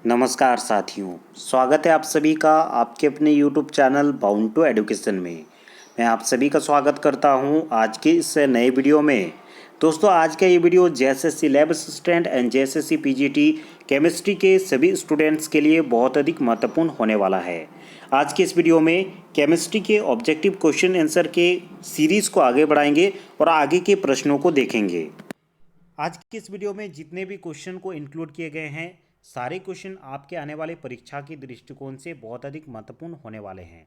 नमस्कार साथियों, स्वागत है आप सभी का आपके अपने YouTube channel bound to education में। मैं आप सभी का स्वागत करता हूं आज के इस नए वीडियो में। दोस्तों, आज का ये video JSSC lab assistant and JSSC PGT chemistry के सभी स्टूडेंट्स के लिए बहुत अधिक महत्वपूर्ण होने वाला है। आज के इस वीडियो में केमिस्ट्री के ऑब्जेक्टिव क्वेश्चन आंसर के सीरीज़ को आगे बढ़ाएंगे और आगे के प्रश्नों को देखेंगे। आज के इस वीडियो में जितने भी क्वेश्चन को इंक्लूड किए गए हैं, सारे क्वेश्चन आपके आने वाले परीक्षा के दृष्टिकोण से बहुत अधिक महत्वपूर्ण होने वाले हैं।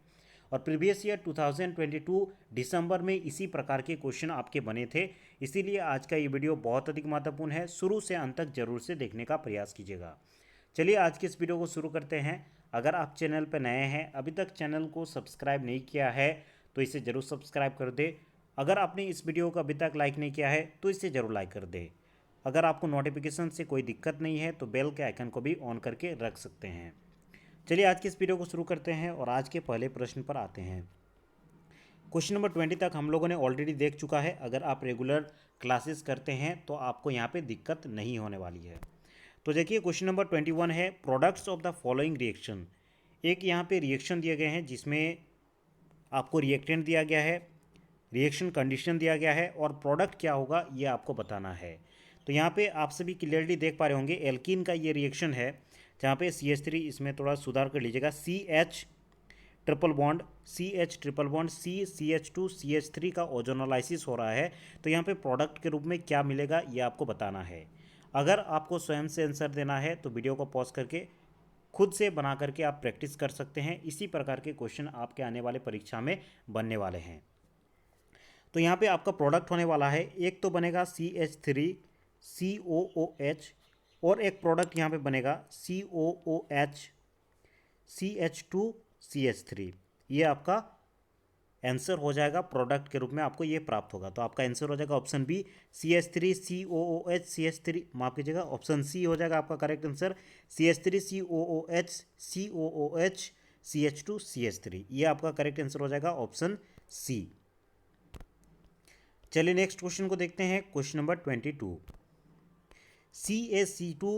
और प्रीवियस ईयर 2022 दिसंबर में इसी प्रकार के क्वेश्चन आपके बने थे, इसीलिए आज का ये वीडियो बहुत अधिक महत्वपूर्ण है। शुरू से अंत तक जरूर से देखने का प्रयास कीजिएगा। चलिए आज के इस वीडियो को शुरू करते हैं। अगर आप चैनल पर नए हैं, अभी तक चैनल को सब्सक्राइब नहीं किया है तो इसे ज़रूर सब्सक्राइब कर दे। अगर आपने इस वीडियो को अभी तक लाइक नहीं किया है तो इसे ज़रूर लाइक कर दे। अगर आपको नोटिफिकेशन से कोई दिक्कत नहीं है तो बेल के आइकन को भी ऑन करके रख सकते हैं। चलिए आज के इस वीडियो को शुरू करते हैं और आज के पहले प्रश्न पर आते हैं। क्वेश्चन नंबर 20 तक हम लोगों ने ऑलरेडी देख चुका है। अगर आप रेगुलर क्लासेस करते हैं तो आपको यहाँ पे दिक्कत नहीं होने वाली है। तो देखिए क्वेश्चन नंबर 21 है, products of the following reaction. एक यहाँ पे रिएक्शन दिए गए हैं जिसमें आपको रिएक्टेंट दिया गया है, रिएक्शन कंडीशन दिया गया है और प्रोडक्ट क्या होगा ये आपको बताना है। तो यहाँ पे आप सभी क्लियरली देख पा रहे होंगे एल्कीन का ये रिएक्शन है, जहाँ पे CH3, इसमें थोड़ा सुधार कर लीजिएगा, CH triple bond CH2 CH3 का ओजोनोलाइसिस हो रहा है। तो यहाँ पे प्रोडक्ट के रूप में क्या मिलेगा ये आपको बताना है। अगर आपको स्वयं से आंसर देना है तो वीडियो को पॉज करके खुद से बना करके आप प्रैक्टिस कर सकते हैं। इसी प्रकार के क्वेश्चन आपके आने वाले परीक्षा में बनने वाले हैं। तो यहाँ पे आपका प्रोडक्ट होने वाला है, एक तो बनेगा CH3 COOH और एक प्रोडक्ट यहाँ पे बनेगा COOH CH2 CH3। ये आपका आंसर हो जाएगा, प्रोडक्ट के रूप में आपको ये प्राप्त होगा। तो आपका आंसर हो जाएगा option B, CH3 COOH CH3, माफ कीजिएगा, ऑप्शन सी हो जाएगा आपका correct answer, CH3 COOH CH2 CH3। ये आपका करेक्ट आंसर हो जाएगा ऑप्शन सी। चलिए नेक्स्ट क्वेश्चन को देखते हैं। क्वेश्चन नंबर 22, CaC2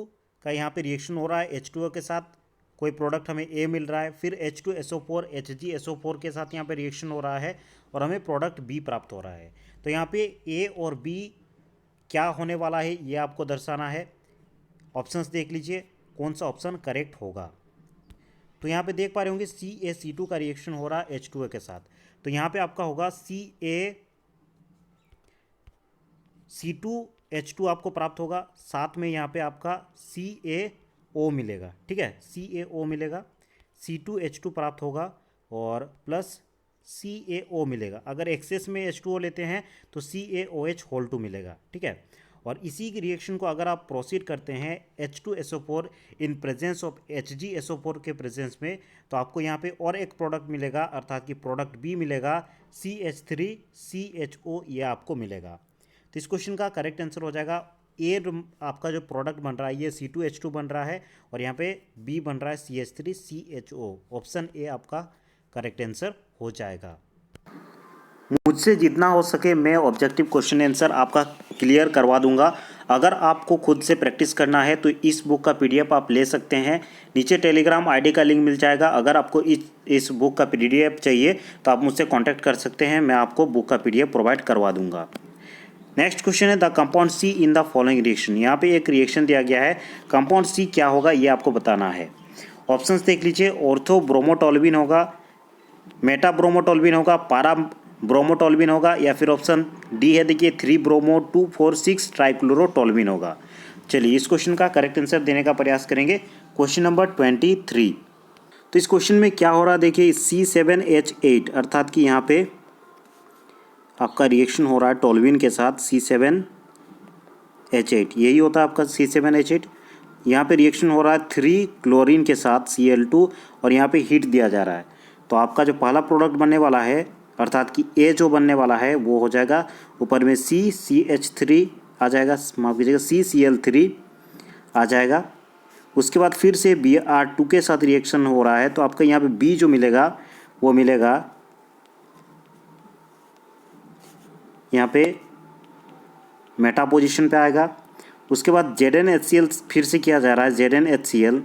का यहाँ पे रिएक्शन हो रहा है H2O के साथ, कोई प्रोडक्ट हमें A मिल रहा है, फिर H2SO4 HgSO4 के साथ यहाँ पे रिएक्शन हो रहा है और हमें प्रोडक्ट B प्राप्त हो रहा है। तो यहाँ पे A और B क्या होने वाला है ये आपको दर्शाना है। ऑप्शंस देख लीजिए कौन सा ऑप्शन करेक्ट होगा। तो यहाँ पे देख पा रहे होंगे CaC2 का रिएक्शन हो रहा है H2O के साथ, तो यहाँ पे आपका होगा C2H2 आपको प्राप्त होगा, साथ में यहाँ पे आपका CaO मिलेगा, ठीक है, CaO मिलेगा, C2H2 प्राप्त होगा और प्लस CaO मिलेगा। अगर एक्सेस में H2O लेते हैं तो CaOH होल 2 मिलेगा, ठीक है। और इसी की रिएक्शन को अगर आप प्रोसीड करते हैं H2SO4 in presence of HgSO4 के प्रेजेंस में, तो आपको यहाँ पे और एक प्रोडक्ट मिलेगा, अर्थात कि प्रोडक्ट B मिलेगा, CH3CHO, ये आपको मिलेगा। तो इस क्वेश्चन का करेक्ट आंसर हो जाएगा ए। आपका जो प्रोडक्ट बन रहा है ये C2H2 बन रहा है और यहाँ पे B बन रहा है CH3CHO। ऑप्शन ए आपका करेक्ट आंसर हो जाएगा। मुझसे जितना हो सके मैं ऑब्जेक्टिव क्वेश्चन आंसर आपका क्लियर करवा दूंगा। अगर आपको खुद से प्रैक्टिस करना है तो इस बुक का PDF आप ले सकते हैं, नीचे टेलीग्राम ID का लिंक मिल जाएगा। अगर आपको इस बुक का PDF चाहिए तो आप मुझसे कॉन्टैक्ट कर सकते हैं, मैं आपको बुक का PDF प्रोवाइड करवा दूंगा। नेक्स्ट क्वेश्चन है the compound C in the following reaction. यहाँ पे एक रिएक्शन दिया गया है, कंपाउंड सी क्या होगा ये आपको बताना है। ऑप्शंस देख लीजिए, ऑर्थो ब्रोमोटोल्बिन होगा, मेटा ब्रोमोटोल्बिन होगा, पारा ब्रोमोटोल्बिन होगा, या फिर ऑप्शन डी है देखिए 3 ब्रोमो 2,4,6 ट्राइक्लोरोटोल्बिन होगा। चलिए इस क्वेश्चन का करेक्ट आंसर देने का प्रयास करेंगे। क्वेश्चन नंबर 23, तो इस क्वेश्चन में क्या हो रहा है देखिए, C7H8 अर्थात कि यहाँ पे आपका रिएक्शन हो रहा है टोल्विन के साथ C7H8, यही होता है आपका C7H8। यहाँ पे रिएक्शन हो रहा है 3 क्लोरीन के साथ Cl2 और यहाँ पे हीट दिया जा रहा है। तो आपका जो पहला प्रोडक्ट बनने वाला है, अर्थात कि ए जो बनने वाला है वो हो जाएगा ऊपर में CH3 आ जाएगा, माफ कीजिएगा CCl3 आ जाएगा। उसके बाद फिर से Br2 के साथ रिएक्शन हो रहा है, तो आपका यहाँ पे B जो मिलेगा वो मिलेगा यहाँ पे मेटा पोजीशन पे आएगा। उसके बाद ZnHCl फिर से किया जा रहा है, ZnHCl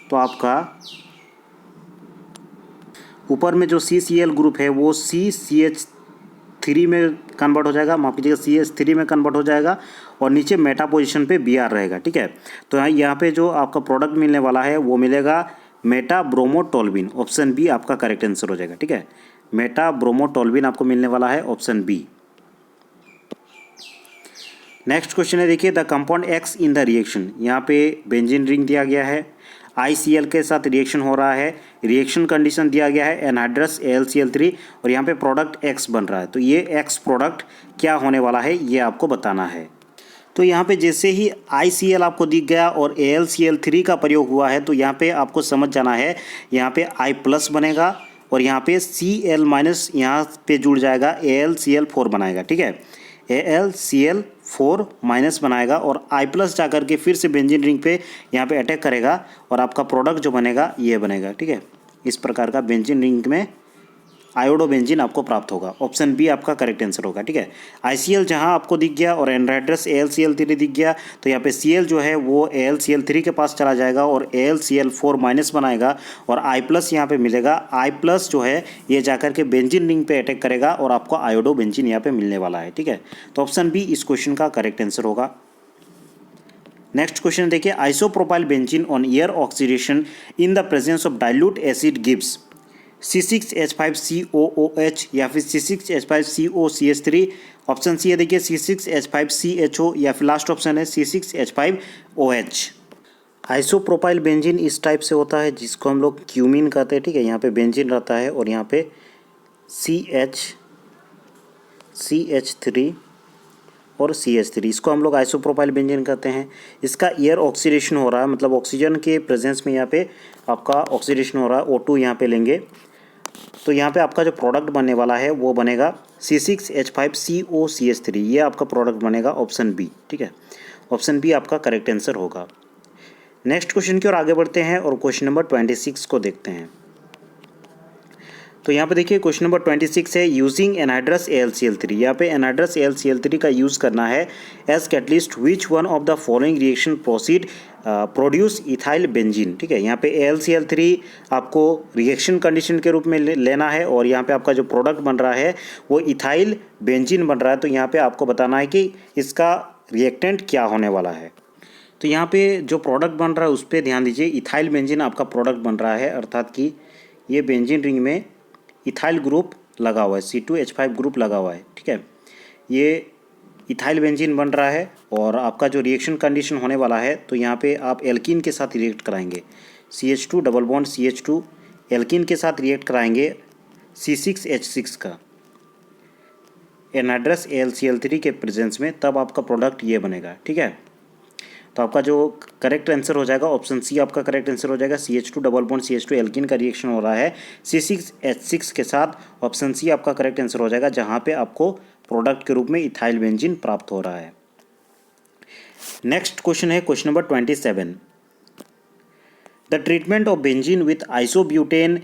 तो आपका ऊपर में जो CCl ग्रुप है वो CCH3 में कन्वर्ट हो जाएगा, माफ कीजिएगा CH3 में कन्वर्ट हो जाएगा, और नीचे मेटा पोजीशन पे Br रहेगा। ठीक है, तो यहाँ पे जो आपका प्रोडक्ट मिलने वाला है वो मिलेगा मेटा ब्रोमोटोल्बिन। ऑप्शन बी आपका करेक्ट आंसर हो जाएगा। ठीक है, मेटा ब्रोमोटोल्बिन आपको मिलने वाला है, ऑप्शन बी। नेक्स्ट क्वेश्चन है, देखिए the compound x in the reaction. यहाँ पे बेंजीन रिंग दिया गया है, ICl के साथ रिएक्शन हो रहा है, रिएक्शन कंडीशन दिया गया है एनहाइड्रस AlCl3, और यहाँ पे प्रोडक्ट X बन रहा है। तो ये X प्रोडक्ट क्या होने वाला है ये आपको बताना है। तो यहाँ पे जैसे ही ICl आपको दिख गया और AlCl3 का प्रयोग हुआ है तो यहाँ पे आपको समझ जाना है, यहाँ पे I+ बनेगा और यहाँ पे Cl- यहाँ पे जुड़ जाएगा, AlCl4 बनाएगा। ठीक है, AlCl4 माइनस बनाएगा और I+ जा करके फिर से बेंजीन रिंग पे यहाँ पे अटैक करेगा और आपका प्रोडक्ट जो बनेगा ये बनेगा। ठीक है, इस प्रकार का बेंजीन रिंग में आयोडोबेंजीन आपको प्राप्त होगा। ऑप्शन बी आपका करेक्ट आंसर होगा। ठीक है, ICl जहां आपको दिख गया और एनहाइड्रस AlCl3 दिख गया तो यहाँ पे Cl जो है वो AlCl3 के पास चला जाएगा और AlCl4 माइनस बनाएगा और I+ यहाँ पे मिलेगा। I+ जो है ये जाकर के बेंजीन रिंग पे अटैक करेगा और आपको आयोडोबेंजीन यहाँ पे मिलने वाला है। ठीक है, तो ऑप्शन बी इस क्वेश्चन का करेक्ट आंसर होगा। नेक्स्ट क्वेश्चन देखिए, isopropyl benzene on air oxidation in the presence of dilute acid gives C6H5COOH या फिर C6H5COCH3। ऑप्शन सी है देखिए C6H5CHO या फिर लास्ट ऑप्शन है C6H5OH। आइसोप्रोपाइल बेंजीन इस टाइप से होता है जिसको हम लोग क्यूमीन कहते हैं। ठीक है, यहाँ पे बेंजीन रहता है और यहाँ पे CH3 और CH3, इसको हम लोग आइसोप्रोपाइल बेंजीन कहते हैं। इसका एयर ऑक्सीडेशन हो रहा है, मतलब ऑक्सीजन के प्रेजेंस में यहाँ पे आपका ऑक्सीडेशन हो रहा है, O2 यहाँ पे लेंगे तो यहाँ पे आपका जो प्रोडक्ट बनने वाला है वो बनेगा C6H5COCH3, ये आपका प्रोडक्ट बनेगा, ऑप्शन बी। ठीक है, ऑप्शन बी आपका करेक्ट आंसर होगा। नेक्स्ट क्वेश्चन की ओर आगे बढ़ते हैं और क्वेश्चन नंबर 26 को देखते हैं। तो यहाँ पे देखिए क्वेश्चन नंबर 26 है, यूजिंग एनहाइड्रस AlCl3। यहाँ पे एनहाइड्रस AlCl3 का यूज़ करना है as catalyst which one of the following reaction proceed produce ethyl benzene. ठीक है, यहाँ पे AlCl3 आपको रिएक्शन कंडीशन के रूप में लेना है और यहाँ पे आपका जो प्रोडक्ट बन रहा है वो इथाइल बेंजीन बन रहा है। तो यहाँ पे आपको बताना है कि इसका रिएक्टेंट क्या होने वाला है। तो यहाँ पे जो प्रोडक्ट बन रहा है उस पर ध्यान दीजिए, इथाइल बेंजीन आपका प्रोडक्ट बन रहा है, अर्थात कि ये बेंजीन रिंग में इथाइल ग्रुप लगा हुआ है, C2H5 ग्रुप लगा हुआ है। ठीक है, ये इथाइल बेंजीन बन रहा है और आपका जो रिएक्शन कंडीशन होने वाला है तो यहाँ पे आप एल्कीन के साथ रिएक्ट कराएंगे, CH2 double bond CH2 alkene के साथ रिएक्ट कराएंगे C6H6 का एनहाइड्रस AlCl3 के प्रेजेंस में, तब आपका प्रोडक्ट ये बनेगा। ठीक है, तो आपका जो करेक्ट आंसर हो जाएगा ऑप्शन सी आपका करेक्ट आंसर हो जाएगा। CH2 double bond CH2 alkene का रिएक्शन हो रहा है C6H6 के साथ, ऑप्शन सी आपका करेक्ट आंसर हो जाएगा, जहाँ पे आपको प्रोडक्ट के रूप में इथाइल बेंजीन प्राप्त हो रहा है। नेक्स्ट क्वेश्चन है question number 27, the treatment of benzene with isobutane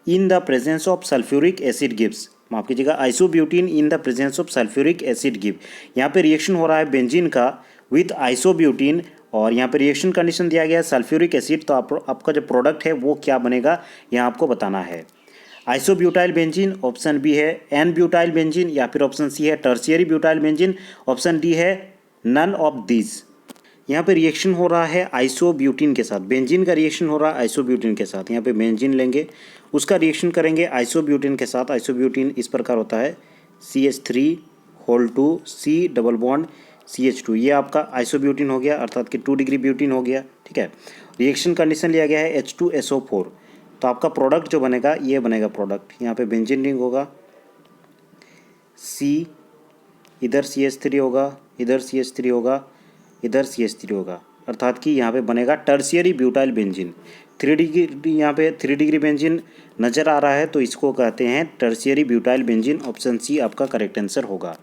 in the presence of sulphuric acid gives. माफ कीजिएगा, isobutene in the presence of sulphuric acid give. यहाँ पे रिएक्शन हो रहा है बेंजीन का विथ आइसोब्यूटीन और यहाँ पे रिएक्शन कंडीशन दिया गया है सल्फ्यूरिक एसिड। तो आपका जो प्रोडक्ट है वो क्या बनेगा यहाँ आपको बताना है। आइसोब्यूटाइल बेंजीन, ऑप्शन बी है एन ब्यूटाइल बेंजीन या फिर ऑप्शन सी है tertiary butyl benzene, option D है नन ऑफ दीज। यहाँ पे रिएक्शन हो रहा है आइसोब्यूटीन के साथ, बेंजीन का रिएक्शन हो रहा है आइसोब्यूटीन के साथ। यहाँ पे बेंजीन लेंगे, उसका रिएक्शन करेंगे आइसोब्यूटीन के साथ। आइसोब्यूटीन इस प्रकार होता है CH3 C double bond CH2, ये आपका आइसोब्यूटीन हो गया, अर्थात कि 2 डिग्री ब्यूटीन हो गया। ठीक है, रिएक्शन कंडीशन लिया गया है H2SO4। तो आपका प्रोडक्ट जो बनेगा ये बनेगा प्रोडक्ट, यहाँ पे बेंजीन रिंग होगा, C इधर CH3 होगा, इधर CH3 होगा, इधर CH3 होगा, अर्थात कि यहाँ पे बनेगा टर्शियरी ब्यूटाइल बेंजीन। 3 डिग्री, यहाँ पे 3 डिग्री बेंजीन नज़र आ रहा है तो इसको कहते हैं tertiary butyl benzene, option C आपका करेक्ट आंसर होगा।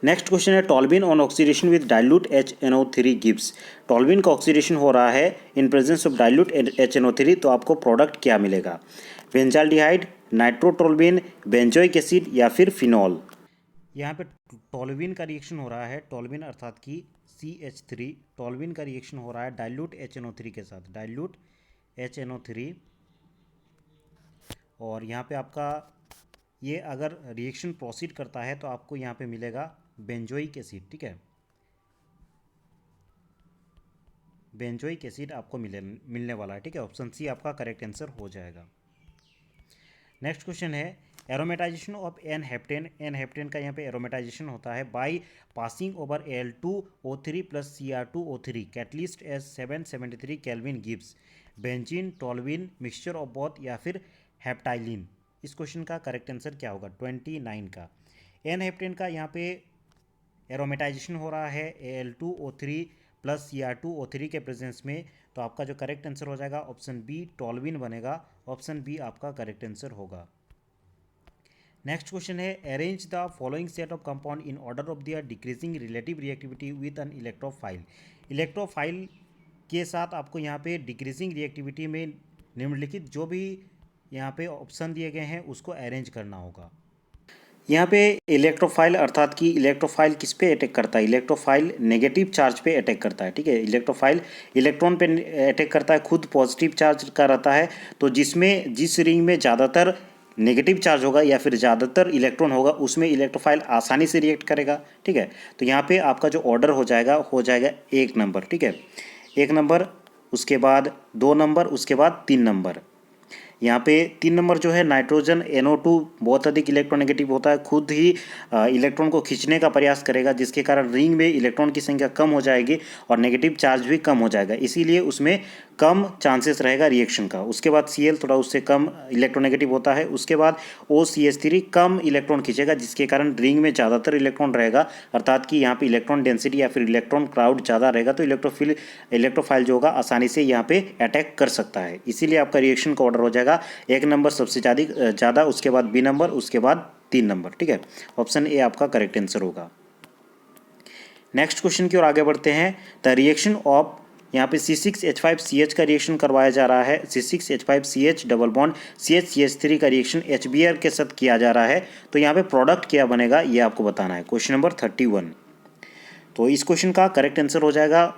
नेक्स्ट क्वेश्चन है, toluene on oxidation with dilute HNO3 gives. Toluene का ऑक्सीडेशन हो रहा है इन प्रेजेंस ऑफ डाइल्यूट HNO3, तो आपको प्रोडक्ट क्या मिलेगा। बेंजाल्डिहाइड, नाइट्रोटोल्बिन, बेंजोइक एसिड या फिर फिनॉल। यहाँ पे टॉल्बिन का रिएक्शन हो रहा है, टॉल्बिन अर्थात कि CH3 टॉल्विन का रिएक्शन हो रहा है डाइल्यूट HNO3 के साथ, डाइल्यूट HNO3, और यहाँ पे आपका ये अगर रिएक्शन प्रोसीड करता है तो आपको यहाँ पे मिलेगा बेंजोइक एसिड, ठीक है, बेंजोइक एसिड आपको मिलने वाला है, ठीक है। ऑप्शन सी आपका करेक्ट आंसर हो जाएगा। नेक्स्ट क्वेश्चन है aromatization of n heptane. N heptane का यहाँ पे एरोमेटाइजेशन होता है by passing over Al2O3 plus Cr2O3 catalyst as 773 kelvin gives benzene toluene mixture of both या फिर हेप्टाइलिन। इस क्वेश्चन का करेक्ट आंसर क्या होगा? 29 का। एन हेप्टेन का यहाँ पे एरोमेटाइजेशन हो रहा है Al2O3 प्लस Cr2O3 के प्रेजेंस में, तो आपका जो करेक्ट आंसर हो जाएगा ऑप्शन बी टॉल्विन बनेगा। ऑप्शन बी आपका करेक्ट आंसर होगा। नेक्स्ट क्वेश्चन है arrange the following set of compound in order of their decreasing relative reactivity with an electrophile. Electrophile के साथ आपको यहाँ पे डिक्रीजिंग रिएक्टिविटी में निम्नलिखित जो भी यहाँ पे ऑप्शन दिए गए हैं उसको अरेंज करना होगा। यहाँ पे इलेक्ट्रोफाइल अर्थात कि इलेक्ट्रोफाइल किस पे अटैक करता है? इलेक्ट्रोफाइल नेगेटिव चार्ज पे अटैक करता है, ठीक है। इलेक्ट्रोफाइल इलेक्ट्रॉन पे अटैक करता है, खुद पॉजिटिव चार्ज का रहता है, तो जिस रिंग में ज़्यादातर नेगेटिव चार्ज होगा या फिर ज़्यादातर इलेक्ट्रॉन होगा उसमें इलेक्ट्रोफाइल आसानी से रिएक्ट करेगा, ठीक है। तो यहाँ पे आपका जो ऑर्डर हो जाएगा 1 नंबर, ठीक है। 1 नंबर, उसके बाद 2 नंबर, उसके बाद 3 नंबर। यहाँ पे 3 नंबर जो है नाइट्रोजन NO2 बहुत अधिक इलेक्ट्रोनेगेटिव होता है, खुद ही इलेक्ट्रॉन को खींचने का प्रयास करेगा, जिसके कारण रिंग में इलेक्ट्रॉन की संख्या कम हो जाएगी और नेगेटिव चार्ज भी कम हो जाएगा, इसीलिए उसमें कम चांसेस रहेगा रिएक्शन का। उसके बाद Cl थोड़ा उससे कम इलेक्ट्रोनेगेटिव होता है। उसके बाद OCH3 कम इलेक्ट्रॉन खींचेगा, जिसके कारण रिंग में ज़्यादातर इलेक्ट्रॉन रहेगा, अर्थात कि यहाँ पे इलेक्ट्रॉन डेंसिटी या फिर इलेक्ट्रॉन क्राउड ज़्यादा रहेगा, तो इलेक्ट्रोफाइल जो होगा आसानी से यहाँ पे अटैक कर सकता है, इसीलिए आपका रिएक्शन का ऑर्डर हो जाएगा 1 नंबर सबसे ज़्यादा, उसके बाद B नंबर, उसके बाद 3 नंबर, ठीक है। ऑप्शन ए आपका करेक्ट आंसर होगा। नेक्स्ट क्वेश्चन की ओर आगे बढ़ते हैं। द रिएक्शन ऑफ यहाँ पे C6H5CH का रिएक्शन करवाया जा रहा है। C6H5CH डबल बॉन्ड CH3 का रिएक्शन HBr के साथ किया जा रहा है, तो यहाँ पे प्रोडक्ट क्या बनेगा ये आपको बताना है। Question number 31। तो इस क्वेश्चन का करेक्ट आंसर हो जाएगा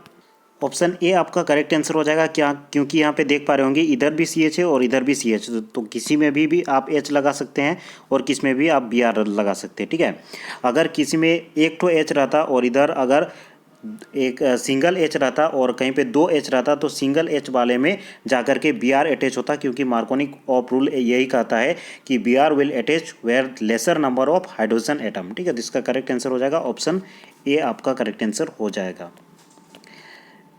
ऑप्शन ए आपका करेक्ट आंसर हो जाएगा। क्या? क्योंकि यहाँ पे देख पा रहे होंगे इधर भी CH है और इधर भी CH, तो किसी में भी आप H लगा सकते हैं और किस में भी आप Br लगा सकते हैं, ठीक है। अगर किसी में एक तो H रहता और इधर अगर एक सिंगल H रहता और कहीं पे 2 H रहता, तो सिंगल H वाले में जाकर के Br अटैच होता, क्योंकि मार्कोनी ऑफ रूल यही कहता है कि Br will attach where lesser number of hydrogen atom, ठीक है। जिसका करेक्ट आंसर हो जाएगा ऑप्शन ए आपका करेक्ट आंसर हो जाएगा।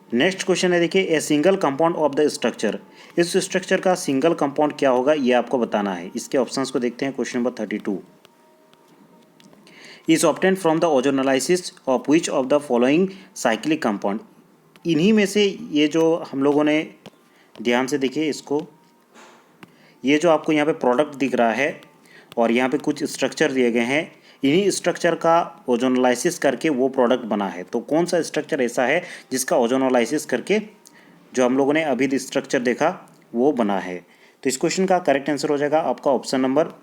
नेक्स्ट क्वेश्चन है, देखिए a single compound of the structure. इस स्ट्रक्चर का सिंगल कंपाउंड क्या होगा ये आपको बताना है। इसके ऑप्शंस को देखते हैं। Question number 32 is obtain from the ozonolysis of which of the following cyclic compound. इन्हीं में से ये जो हम लोगों ने ध्यान से देखिए इसको, ये जो आपको यहाँ पे प्रोडक्ट दिख रहा है और यहाँ पे कुछ स्ट्रक्चर दिए गए हैं, इन्हीं स्ट्रक्चर का ओजोनोलाइसिस करके वो प्रोडक्ट बना है। तो कौन सा स्ट्रक्चर ऐसा है जिसका ओजोनोलाइसिस करके जो हम लोगों ने अभी स्ट्रक्चर देखा वो बना है? तो इस क्वेश्चन का करेक्ट आंसर हो जाएगा आपका ऑप्शन नंबर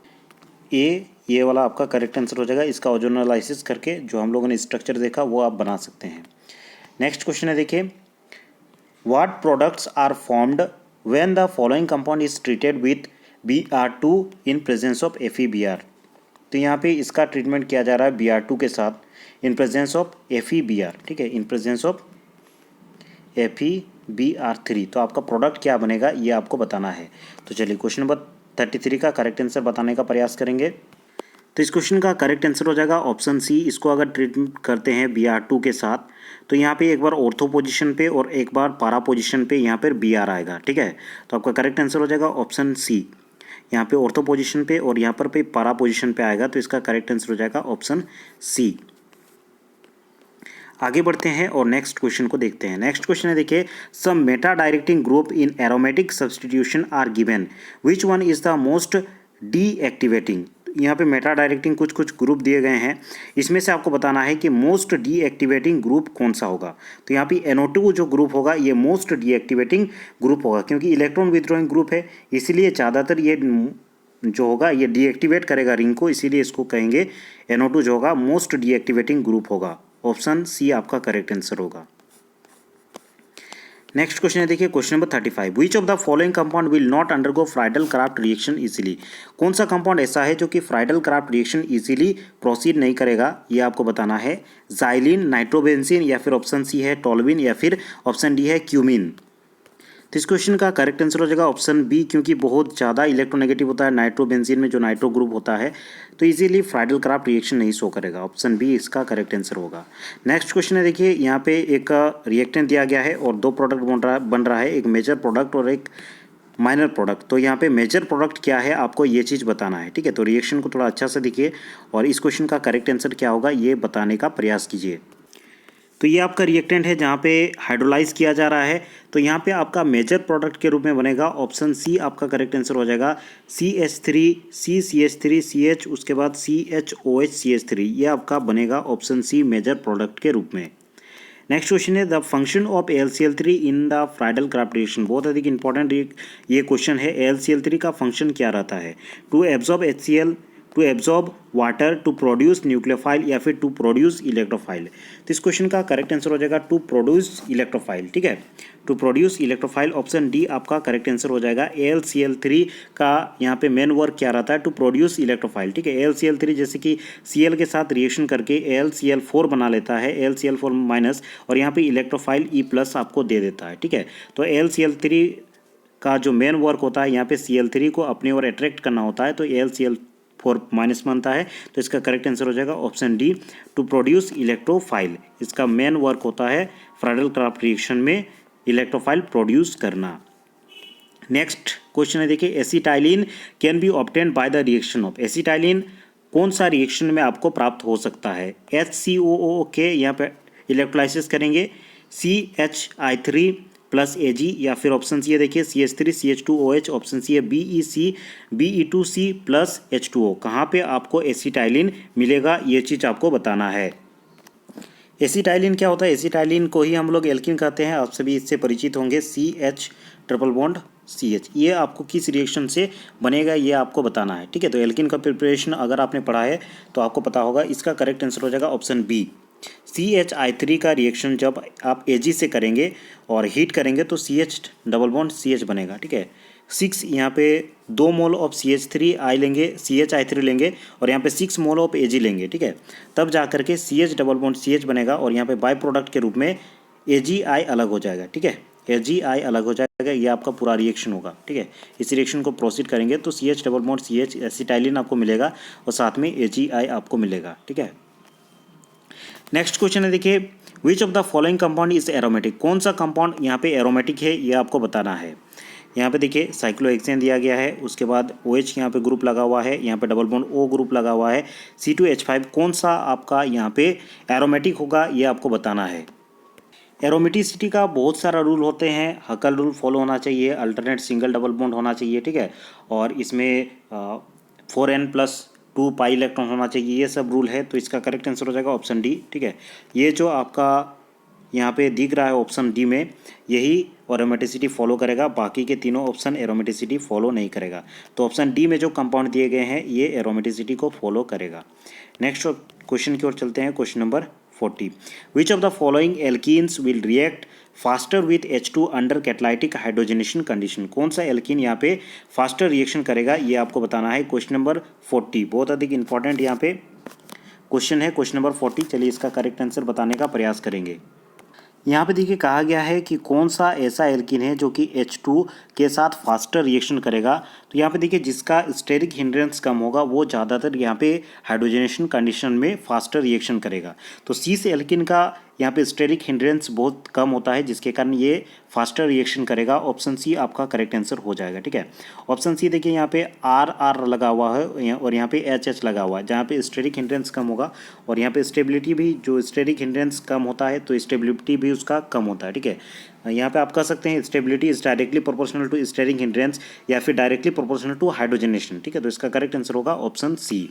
ए, ये वाला आपका करेक्ट आंसर हो जाएगा। इसका ओजोनोलाइसिस करके जो हम लोगों ने स्ट्रक्चर देखा वो आप बना सकते हैं। नेक्स्ट क्वेश्चन है, देखिए what products are formed when the following compound is treated with Br2 in presence of FeBr। तो यहाँ पे इसका ट्रीटमेंट किया जा रहा है Br2 के साथ इन प्रेजेंस ऑफ FeBr, ठीक है, इन प्रेजेंस ऑफ FeBr3। तो आपका प्रोडक्ट क्या बनेगा ये आपको बताना है। तो चलिए क्वेश्चन नंबर 33 का करेक्ट आंसर बताने का प्रयास करेंगे। तो इस क्वेश्चन का करेक्ट आंसर हो जाएगा ऑप्शन सी। इसको अगर ट्रीटमेंट करते हैं Br2 के साथ, तो यहाँ पे एक बार ऑर्थो पोजीशन पे और एक बार पारा पोजीशन पे यहाँ पर Br आएगा, ठीक है। तो आपका करेक्ट आंसर हो जाएगा ऑप्शन सी। यहाँ पे ऑर्थो पोजीशन पे और यहाँ पर पे पारा पोजीशन पे आएगा, तो इसका करेक्ट आंसर हो जाएगा ऑप्शन सी। आगे बढ़ते हैं और नेक्स्ट क्वेश्चन को देखते हैं। नेक्स्ट क्वेश्चन है, देखिए some meta directing group in aromatic substitution are given, which one is the most deactivating. यहाँ पे मेटा डायरेक्टिंग कुछ ग्रुप दिए गए हैं, इसमें से आपको बताना है कि मोस्ट डीएक्टिवेटिंग ग्रुप कौन सा होगा। तो यहाँ पे NO2 जो ग्रुप होगा ये मोस्ट डीएक्टिवेटिंग ग्रुप होगा, क्योंकि इलेक्ट्रॉन विथड्रॉइंग ग्रुप है, इसीलिए ज़्यादातर ये जो होगा ये डीएक्टिवेट करेगा रिंग को, इसीलिए इसको कहेंगे NO2 जो होगा मोस्ट डीएक्टिवेटिंग ग्रुप होगा। ऑप्शन सी आपका करेक्ट आंसर होगा। नेक्स्ट क्वेश्चन है, देखिए question number 35। Which of the following compound will not undergo Friedl Crafts reaction easily. कौन सा कंपाउंड ऐसा है जो कि Friedl Crafts reaction easily proceed नहीं करेगा, ये आपको बताना है। जाइलिन, नाइट्रोबेंजीन, या फिर ऑप्शन सी है टोल्यूइन, या फिर ऑप्शन डी है क्यूमिन। तो इस क्वेश्चन का करेक्ट आंसर हो जाएगा ऑप्शन बी, क्योंकि बहुत ज़्यादा इलेक्ट्रोनेगेटिव होता है नाइट्रोबेंजीन में, जो नाइट्रो ग्रुप होता है, तो इजीली फ्राइडल क्राफ्ट रिएक्शन नहीं शो करेगा। ऑप्शन बी इसका करेक्ट आंसर होगा। नेक्स्ट क्वेश्चन है, देखिए यहाँ पे एक रिएक्टेंट दिया गया है और दो प्रोडक्ट बन रहा है, एक मेजर प्रोडक्ट और एक माइनर प्रोडक्ट। तो यहाँ पे मेजर प्रोडक्ट क्या है आपको ये चीज़ बताना है, ठीक है। तो रिएक्शन को थोड़ा अच्छा से देखिए और इस क्वेश्चन का करेक्ट आंसर क्या होगा ये बताने का प्रयास कीजिए। तो ये आपका रिएक्टेंट है जहाँ पे हाइड्रोलाइज किया जा रहा है, तो यहाँ पे आपका मेजर प्रोडक्ट के रूप में बनेगा ऑप्शन सी आपका करेक्ट आंसर हो जाएगा। CH3 CCH3 CH, उसके बाद CHOH CH3, ये आपका बनेगा ऑप्शन सी मेजर प्रोडक्ट के रूप में। नेक्स्ट क्वेश्चन है, the function of AlCl3 in the Friedl Crafts reaction. बहुत अधिक इंपॉर्टेंट ये क्वेश्चन है। AlCl3 का फंक्शन क्या रहता है? To absorb HCl, to absorb water, to produce nucleophile, या फिर टू प्रोड्यूस इलेक्ट्रोफाइल। तो इस क्वेश्चन का करेक्ट आंसर हो जाएगा टू प्रोड्यूस इलेक्ट्रोफाइल, ठीक है। To produce electrophile, option D आपका करेक्ट आंसर हो जाएगा। AlCl3 का यहाँ पे मेन वर्क क्या रहता है? टू प्रोड्यूस इलेक्ट्रोफाइल, ठीक है। AlCl3 जैसे कि Cl के साथ रिएक्शन करके AlCl4 बना लेता है, AlCl4 माइनस, और यहाँ पे इलेक्ट्रोफाइल E+ आपको दे देता है, ठीक है। तो AlCl3 का जो मेन वर्क होता है यहाँ पे Cl3 को अपनी ओर अट्रैक्ट करना होता है, तो AlCl4 माइनस बनता है। तो इसका करेक्ट आंसर हो जाएगा option D, to produce electrophile. इसका मेन वर्क होता है फ्राइडल क्राफ्ट रिएक्शन में इलेक्ट्रोफाइल प्रोड्यूस करना। नेक्स्ट क्वेश्चन है, देखिए acetylene can be obtained by the reaction of. Acetylene कौन सा रिएक्शन में आपको प्राप्त हो सकता है? HCOO के यहाँ पे इलेक्ट्रोलाइसिस करेंगे, CHI3 प्लस Ag, या फिर ऑप्शन सी है देखिए CH3 CH2OH, ऑप्शन सी है BE2C प्लस H2O। कहाँ पे आपको एसिटाइलिन मिलेगा ये चीज़ आपको बताना है। एसिटाइलिन क्या होता है? एसिटाइलिन को ही हम लोग एल्किन कहते हैं, आप सभी इससे परिचित होंगे। CH ट्रिपल बॉन्ड CH, ये आपको किस रिएक्शन से बनेगा ये आपको बताना है, ठीक है। तो एल्किन का प्रिपरेशन अगर आपने पढ़ा है तो आपको पता होगा। इसका करेक्ट आंसर हो जाएगा ऑप्शन बी। CHI3 का रिएक्शन जब आप Ag से करेंगे और हीट करेंगे तो CH डबल बॉन्ड CH बनेगा, ठीक है। 6 यहाँ पे 2 मोल ऑफ CH3 लेंगे, CHI3 लेंगे, और यहाँ पे 6 मोल ऑफ Ag लेंगे, ठीक है। तब जा करके CH डबल बॉन्ड CH बनेगा, और यहाँ पे बाय प्रोडक्ट के रूप में AgI अलग हो जाएगा, ठीक है। AgI अलग हो जाएगा, ये आपका पूरा रिएक्शन होगा, ठीक है। इस रिएक्शन को प्रोसीड करेंगे तो CH double bond CH acetylene आपको मिलेगा और साथ में AgI आपको मिलेगा, ठीक है। नेक्स्ट क्वेश्चन है, देखिए which of the following compound is aromatic. कौन सा कंपाउंड यहाँ पे एरोमेटिक है ये आपको बताना है। यहाँ पे देखिए साइक्लोहेक्सेन दिया गया है, उसके बाद OH यहाँ पे ग्रुप लगा हुआ है, यहाँ पे डबल बॉन्ड O ग्रुप लगा हुआ है, C2H5। कौन सा आपका यहाँ पे एरोमेटिक होगा ये आपको बताना है। एरोमेटिसिटी का बहुत सारा रूल होते हैं। हकल रूल फॉलो होना चाहिए, अल्टरनेट सिंगल डबल बॉन्ड होना चाहिए, ठीक है। और इसमें 4n+2 पाई इलेक्ट्रॉन होना चाहिए, ये सब रूल है। तो इसका करेक्ट आंसर हो जाएगा ऑप्शन डी, ठीक है। ये जो आपका यहाँ पे दिख रहा है ऑप्शन डी में, यही एरोमेटिसिटी फॉलो करेगा, बाकी के तीनों ऑप्शन एरोमेटिसिटी फॉलो नहीं करेगा। तो ऑप्शन डी में जो कंपाउंड दिए गए हैं ये एरोमेटिसिटी को फॉलो करेगा। नेक्स्ट क्वेश्चन की ओर चलते हैं, question number 40। Which of the following alkenes will react faster with H2 under catalytic hydrogenation condition. कौन सा एल्कीन यहाँ पे फास्टर रिएक्शन करेगा ये आपको बताना है। क्वेश्चन नंबर 40 बहुत अधिक इंपॉर्टेंट यहाँ पे क्वेश्चन है, क्वेश्चन नंबर 40। चलिए इसका करेक्ट आंसर बताने का प्रयास करेंगे। यहाँ पे देखिए कहा गया है कि कौन सा ऐसा एल्कीन है जो कि H2 के साथ फास्टर रिएक्शन करेगा। तो यहाँ पे देखिए जिसका स्टेरिक हिंड्रेंस कम होगा वो ज़्यादातर यहाँ पे हाइड्रोजनेशन कंडीशन में फास्टर रिएक्शन करेगा। तो cis एल्कीन का यहाँ पे स्टेरिक हिंड्रेंस बहुत कम होता है, जिसके कारण ये फास्टर रिएक्शन करेगा। ऑप्शन सी आपका करेक्ट आंसर हो जाएगा, ठीक है। ऑप्शन सी देखिए यहाँ पे RR लगा हुआ है और यहाँ पे HH लगा हुआ है, जहाँ पे स्टेरिक हिंड्रेंस कम होगा, और यहाँ पे स्टेबिलिटी भी, जो स्टेरिक हिंड्रेंस कम होता है तो स्टेबिलिटी भी उसका कम होता है, ठीक है। यहाँ पे आप कह सकते हैं stability is directly proportional to steric hindrance या फिर डायरेक्टली प्रोपोर्शनल टू हाइड्रोजनेशन, ठीक है। तो इसका करेक्ट आंसर होगा ऑप्शन सी।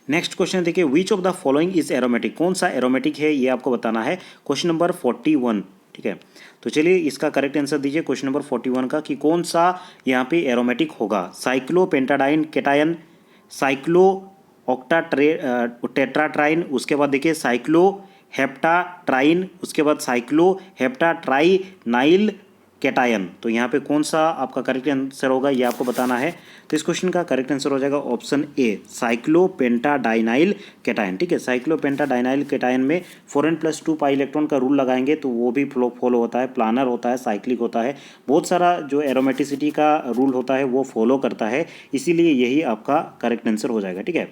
नेक्स्ट क्वेश्चन देखिए which of the following is aromatic. कौन सा एरोमेटिक है ये आपको बताना है। क्वेश्चन नंबर 41, ठीक है। तो चलिए इसका करेक्ट आंसर दीजिए क्वेश्चन नंबर 41 का, कि कौन सा यहाँ पे एरोमेटिक होगा। साइक्लोपेंटाडाइन केटायन, साइक्लो टेट्राट्राइन, उसके बाद देखिए साइक्लोहेप्टाट्राइन, उसके बाद साइक्लोहेप्टाट्राइनाइल कैटायन। तो यहाँ पे कौन सा आपका करेक्ट आंसर होगा ये आपको बताना है। तो इस क्वेश्चन का करेक्ट आंसर हो जाएगा ऑप्शन ए, साइक्लोपेंटाडाइनाइल कैटायन। ठीक है, साइक्लोपेंटाडाइनाइल कैटायन में 4n+2 पाई इलेक्ट्रॉन का रूल लगाएंगे तो वो भी फॉलो होता है, प्लानर होता है, साइक्लिक होता है, बहुत सारा जो एरोमेटिसिटी का रूल होता है वो फॉलो करता है, इसीलिए यही आपका करेक्ट आंसर हो जाएगा। ठीक है,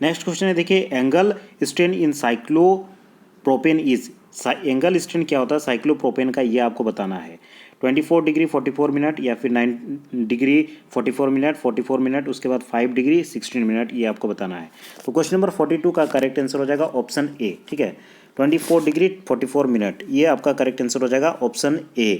नेक्स्ट क्वेश्चन है देखिए, angle strain in cyclopropane is. Angle strain क्या होता है साइक्लोप्रोपेन का, ये आपको बताना है। 24 डिग्री 44 मिनट, या फिर 9 डिग्री 44 मिनट, 44 मिनट, उसके बाद 5 डिग्री 16 मिनट, ये आपको बताना है। तो क्वेश्चन नंबर 42 का करेक्ट आंसर हो जाएगा ऑप्शन ए। ठीक है, 24 डिग्री 44 मिनट, ये आपका करेक्ट आंसर हो जाएगा ऑप्शन ए।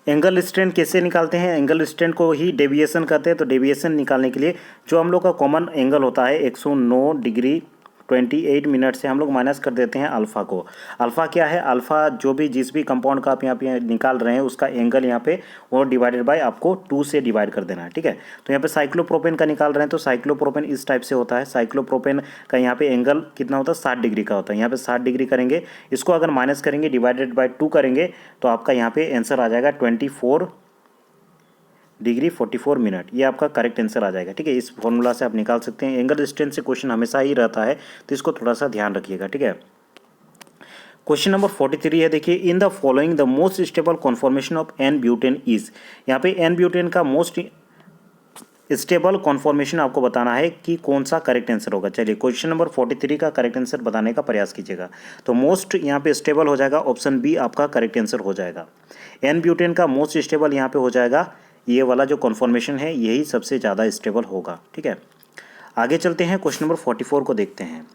एंगल स्ट्रेन कैसे निकालते हैं, एंगल स्ट्रेन को ही डेविएशन कहते हैं। तो डेविएशन निकालने के लिए जो हम लोग का कॉमन एंगल होता है 109 डिग्री 28 मिनट से हम लोग माइनस कर देते हैं अल्फ़ा को। अल्फ़ा क्या है, अल्फ़ा जो भी जिस भी कंपाउंड का आप यहाँ पे निकाल रहे हैं उसका एंगल यहाँ पे वो डिवाइडेड बाय आपको 2 से डिवाइड कर देना है। ठीक है, तो यहाँ पे साइक्लोप्रोपेन का निकाल रहे हैं तो साइक्लोप्रोपेन इस टाइप से होता है। साइक्लोप्रोपेन का यहाँ पे एंगल कितना होता है 60 डिग्री का होता है, यहाँ पे 60 डिग्री करेंगे, इसको अगर माइनस करेंगे डिवाइडेड बाय 2 करेंगे तो आपका यहाँ पे आंसर आ जाएगा 24 डिग्री 44 मिनट, ये आपका करेक्ट आंसर आ जाएगा। ठीक है, इस फॉर्मूला से आप निकाल सकते हैं। एंगल स्ट्रेन से क्वेश्चन हमेशा ही रहता है तो इसको थोड़ा सा ध्यान रखिएगा। ठीक है, क्वेश्चन नंबर 43 है देखिए, in the following the most stable conformation of N butane is. यहाँ पे एन ब्यूटेन का मोस्ट स्टेबल कॉन्फॉर्मेशन आपको बताना है कि कौन सा करेक्ट आंसर होगा। चलिए क्वेश्चन नंबर 43 का करेक्ट आंसर बताने का प्रयास कीजिएगा। तो मोस्ट यहाँ पे स्टेबल हो जाएगा, ऑप्शन बी आपका करेक्ट आंसर हो जाएगा। एन ब्यूटेन का मोस्ट स्टेबल यहाँ पे हो जाएगा, ये वाला जो कॉन्फॉर्मेशन है यही सबसे ज़्यादा स्टेबल होगा। ठीक है, आगे चलते हैं, क्वेश्चन नंबर 44 को देखते हैं।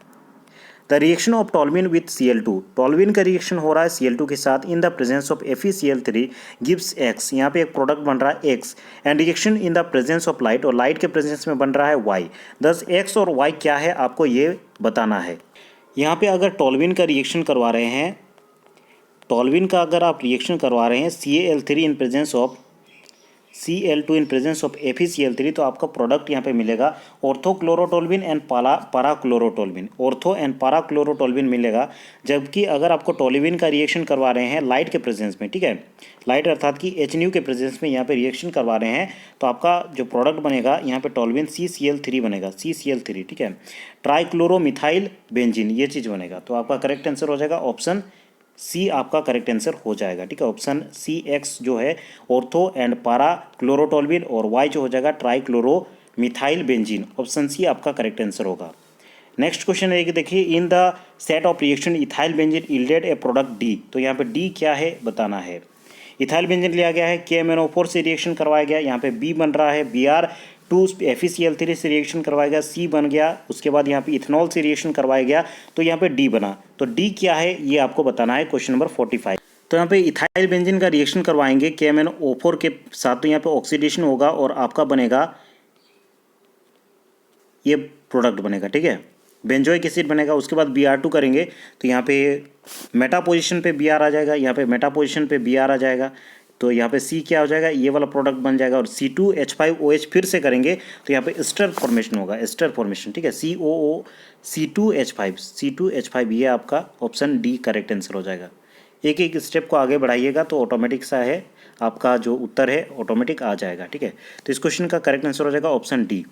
The reaction of toluene with Cl2, toluene का रिएक्शन हो रहा है Cl2 के साथ in the presence of FeCl3 gives X। यहाँ पे एक प्रोडक्ट बन रहा है X, and reaction in the presence of light, और लाइट के प्रेजेंस में बन रहा है Y। दस X और Y क्या है आपको ये बताना है। यहाँ पे अगर टॉल्यूइन का रिएक्शन करवा रहे हैं, टॉल्यूइन का अगर आप रिएक्शन करवा रहे हैं Cl3 in presence of Cl2 in presence of FeCl3, तो आपका प्रोडक्ट यहाँ पे मिलेगा ऑर्थोक्लोरोटोल्यूइन एंड पाराक्लोरोटोल्यूइन, ऑर्थो एंड पाराक्लोरोटोल्यूइन मिलेगा। जबकि अगर आपको टोल्यूइन का रिएक्शन करवा रहे हैं लाइट के प्रेजेंस में, ठीक है, लाइट अर्थात कि HNu के प्रेजेंस में यहाँ पे रिएक्शन करवा रहे हैं, तो आपका जो प्रोडक्ट बनेगा यहाँ पे टोल्यूइन CCl3 बनेगा, CCl3। ठीक है, ट्राइक्लोरोमिथाइल बेंजीन ये चीज़ बनेगा। तो आपका करेक्ट आंसर हो जाएगा ऑप्शन सी, आपका करेक्ट आंसर हो जाएगा। ठीक है, ऑप्शन सी X जो है ऑर्थो एंड पारा क्लोरोटोल्यूइन, और Y जो हो जाएगा ट्राइक्लोरोमिथाइल बेंजीन, ऑप्शन सी आपका करेक्ट आंसर होगा। नेक्स्ट क्वेश्चन है कि देखिए, in the set of reaction ethyl benzene yielded A product D। तो यहाँ पे D क्या है बताना है। इथाइल बेंजीन लिया गया है, KMnO4 से रिएक्शन करवाया गया, यहाँ पे B बन रहा है, Br2 FeCl3 से रिएक्शन करवाया गया, C बन गया, उसके बाद यहाँ पे इथेनॉल से रिएक्शन करवाया गया, तो यहाँ पे D बना। तो D क्या है ये आपको बताना है, क्वेश्चन नंबर 45। तो यहाँ पे इथाइल बेंजीन का रिएक्शन करवाएंगे KMnO4 के साथ, तो यहाँ पे ऑक्सीडेशन होगा और आपका बनेगा ये प्रोडक्ट बनेगा। ठीक है, बेंजोइक एसिड बनेगा। उसके बाद Br2 करेंगे तो यहाँ पे मेटा पोजीशन पे Br आ जाएगा, यहाँ पे मेटा पोजीशन पे Br आ जाएगा, तो यहाँ पे C क्या हो जाएगा, ये वाला प्रोडक्ट बन जाएगा। और C2H5OH फिर से करेंगे तो यहाँ पे एस्टर फॉर्मेशन होगा, एस्टर फॉर्मेशन। ठीक है, COO C2H5 ये आपका ऑप्शन डी करेक्ट आंसर हो जाएगा। एक एक स्टेप को आगे बढ़ाइएगा तो ऑटोमेटिक सा है आपका जो उत्तर है ऑटोमेटिक आ जाएगा। ठीक है, तो इस क्वेश्चन का करेक्ट आंसर हो जाएगा ऑप्शन डी,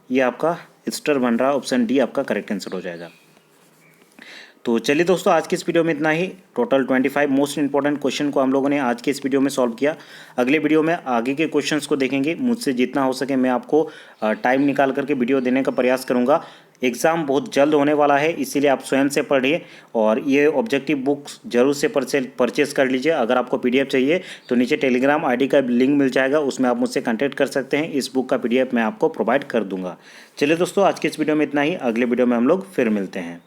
ये आपका एस्टर बन रहा है, ऑप्शन डी आपका करेक्ट आंसर हो जाएगा। तो चलिए दोस्तों, आज की इस वीडियो में इतना ही। टोटल 25 मोस्ट इंपॉर्टेंट क्वेश्चन को हम लोगों ने आज के इस वीडियो में सॉल्व किया। अगले वीडियो में आगे के क्वेश्चंस को देखेंगे। मुझसे जितना हो सके मैं आपको टाइम निकाल करके वीडियो देने का प्रयास करूंगा। एग्ज़ाम बहुत जल्द होने वाला है, इसीलिए आप स्वयं से पढ़िए और ये ऑब्जेक्टिव बुक्स जरूर से परचेज कर लीजिए। अगर आपको PDF चाहिए तो नीचे टेलीग्राम ID का लिंक मिल जाएगा, उसमें आप मुझसे कॉन्टैक्ट कर सकते हैं। इस बुक का PDF मैं आपको प्रोवाइड कर दूंगा। चलिए दोस्तों, आज के इस वीडियो में इतना ही। अगले वीडियो में हम लोग फिर मिलते हैं।